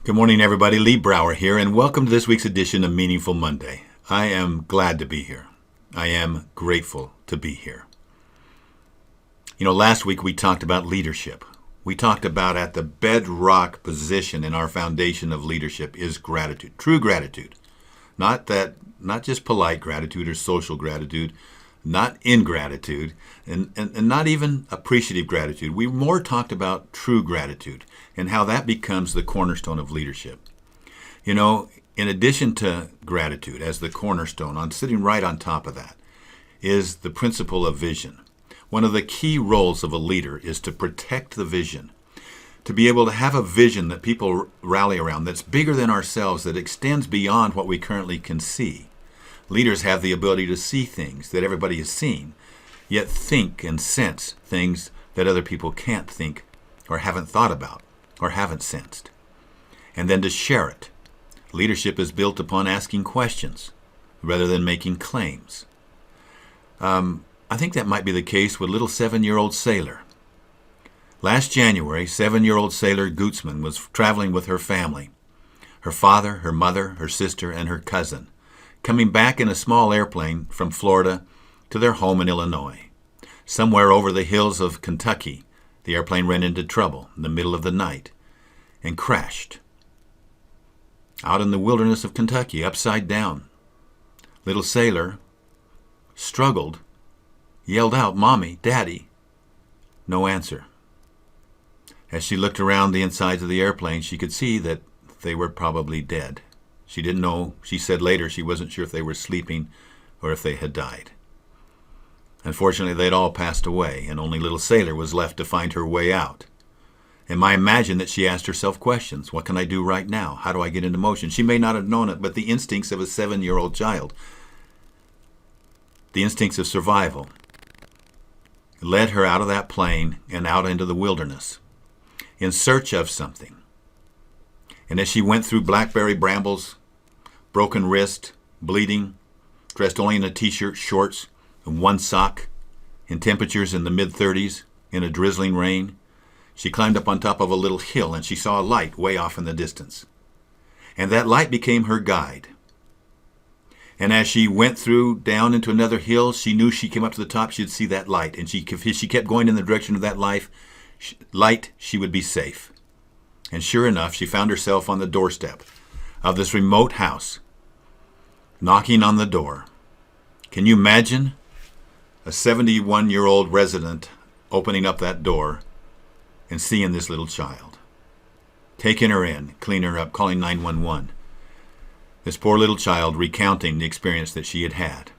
Good morning, everybody. Lee Brower here, and welcome to this week's edition of Meaningful Monday. I am glad to be here. I am grateful to be here. Last week we talked about leadership. We talked about at the bedrock position in our foundation of leadership is gratitude, true gratitude. Not just polite gratitude or social gratitude, not ingratitude, and not even appreciative gratitude. We more talked about true gratitude and how that becomes the cornerstone of leadership. In addition to gratitude as the cornerstone, sitting right on top of that is the principle of vision. One of the key roles of a leader is to protect the vision, to be able to have a vision that people rally around that's bigger than ourselves, that extends beyond what we currently can see. Leaders have the ability to see things that everybody has seen, yet think and sense things that other people can't think or haven't thought about or haven't sensed. And then to share it. Leadership is built upon asking questions rather than making claims. I think that might be the case with little 7-year-old Sailor. Last January, 7-year-old Sailor Gutzman was traveling with her family, her father, her mother, her sister, and her cousin, coming back in a small airplane from Florida to their home in Illinois. Somewhere over the hills of Kentucky, the airplane ran into trouble in the middle of the night and crashed. Out in the wilderness of Kentucky, upside down, little Sailor struggled, yelled out, "Mommy, Daddy." No answer. As she looked around the insides of the airplane, she could see that they were probably dead. She didn't know. She said later she wasn't sure if they were sleeping or if they had died. Unfortunately, they'd all passed away, and only little Sailor was left to find her way out. And I imagine that she asked herself questions. What can I do right now? How do I get into motion? She may not have known it, but the instincts of a 7-year-old child, the instincts of survival, led her out of that plane and out into the wilderness in search of something. And as she went through blackberry brambles, broken wrist, bleeding, dressed only in a t-shirt, shorts, and one sock, in temperatures in the mid-30s, in a drizzling rain, she climbed up on top of a little hill and she saw a light way off in the distance. And that light became her guide. And as she went through down into another hill, she knew she came up to the top, she'd see that light. And if she kept going in the direction of that light, she would be safe. And sure enough, she found herself on the doorstep of this remote house, knocking on the door. Can you imagine a 71-year-old resident opening up that door and seeing this little child, taking her in, cleaning her up, calling 911? This poor little child recounting the experience that she had had.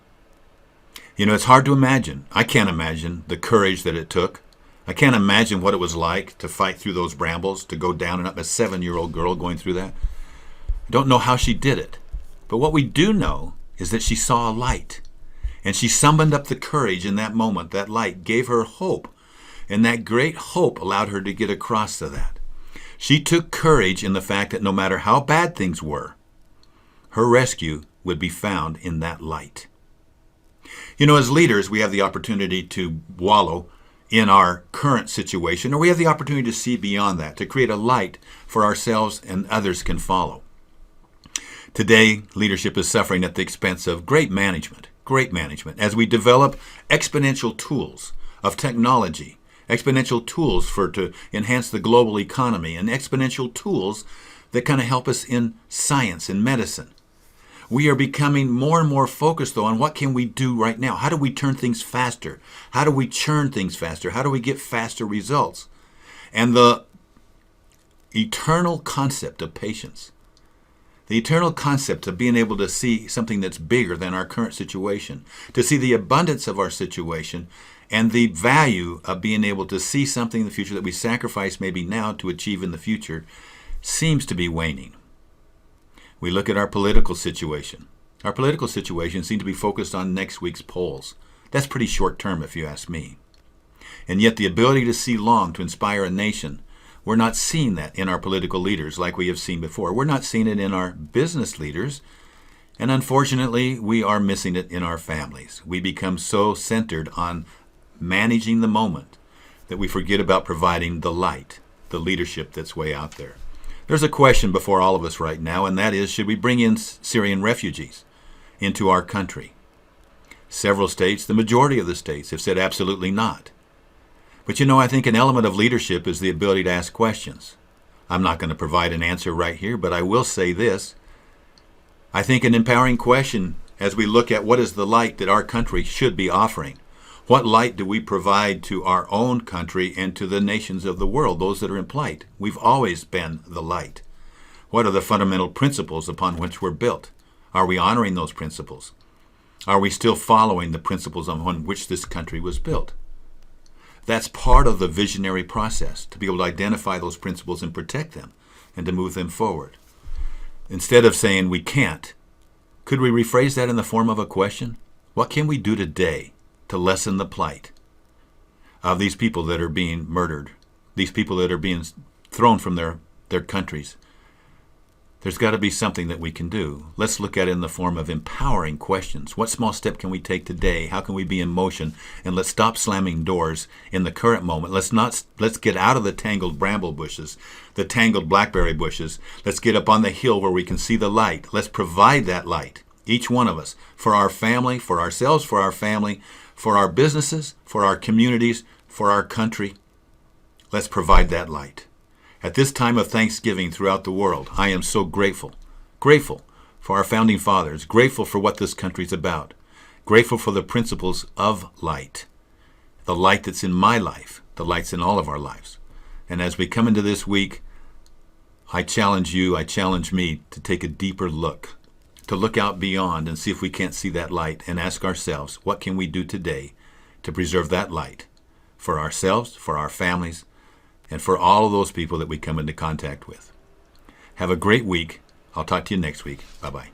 It's hard to imagine. I can't imagine the courage that it took. I can't imagine what it was like to fight through those brambles, to go down and up, a 7-year-old girl going through that. I don't know how she did it. But what we do know is that she saw a light. And she summoned up the courage in that moment. That light gave her hope. And that great hope allowed her to get across to that. She took courage in the fact that no matter how bad things were, her rescue would be found in that light. As leaders, we have the opportunity to wallow in our current situation, or we have the opportunity to see beyond that, to create a light for ourselves and others can follow. Today, leadership is suffering at the expense of great management, as we develop exponential tools of technology, exponential tools to enhance the global economy, and exponential tools that kind of help us in science and medicine. We are becoming more and more focused, though, on what can we do right now? How do we turn things faster? How do we churn things faster? How do we get faster results? And the eternal concept of patience, the eternal concept of being able to see something that's bigger than our current situation, to see the abundance of our situation, and the value of being able to see something in the future that we sacrifice maybe now to achieve in the future, seems to be waning. We look at our political situation. Our political situation seems to be focused on next week's polls. That's pretty short term, if you ask me. And yet the ability to see long, to inspire a nation, we're not seeing that in our political leaders like we have seen before. We're not seeing it in our business leaders. And unfortunately, we are missing it in our families. We become so centered on managing the moment that we forget about providing the light, the leadership that's way out there. There's a question before all of us right now, and that is, should we bring in Syrian refugees into our country? Several states, the majority of the states, have said absolutely not. But I think an element of leadership is the ability to ask questions. I'm not going to provide an answer right here, but I will say this. I think an empowering question as we look at what is the light that our country should be offering. What light do we provide to our own country and to the nations of the world, those that are in plight? We've always been the light. What are the fundamental principles upon which we're built? Are we honoring those principles? Are we still following the principles on which this country was built? That's part of the visionary process, to be able to identify those principles and protect them and to move them forward. Instead of saying we can't, could we rephrase that in the form of a question? What can we do today to lessen the plight of these people that are being murdered, these people that are being thrown from their countries? There's got to be something that we can do. Let's look at it in the form of empowering questions. What small step can we take today? How can we be in motion? And let's stop slamming doors in the current moment. Let's get out of the tangled bramble bushes, the tangled blackberry bushes. Let's get up on the hill where we can see the light. Let's provide that light, each one of us, for our family, for ourselves, for our family, for our businesses, for our communities, for our country. Let's provide that light. At this time of Thanksgiving throughout the world, I am so grateful for our founding fathers, grateful for what this country's about, grateful for the principles of light, the light that's in my life, the light's in all of our lives. And as we come into this week, I challenge you, I challenge me to take a deeper look, to look out beyond and see if we can't see that light and ask ourselves, what can we do today to preserve that light for ourselves, for our families, and for all of those people that we come into contact with. Have a great week. I'll talk to you next week. Bye-bye.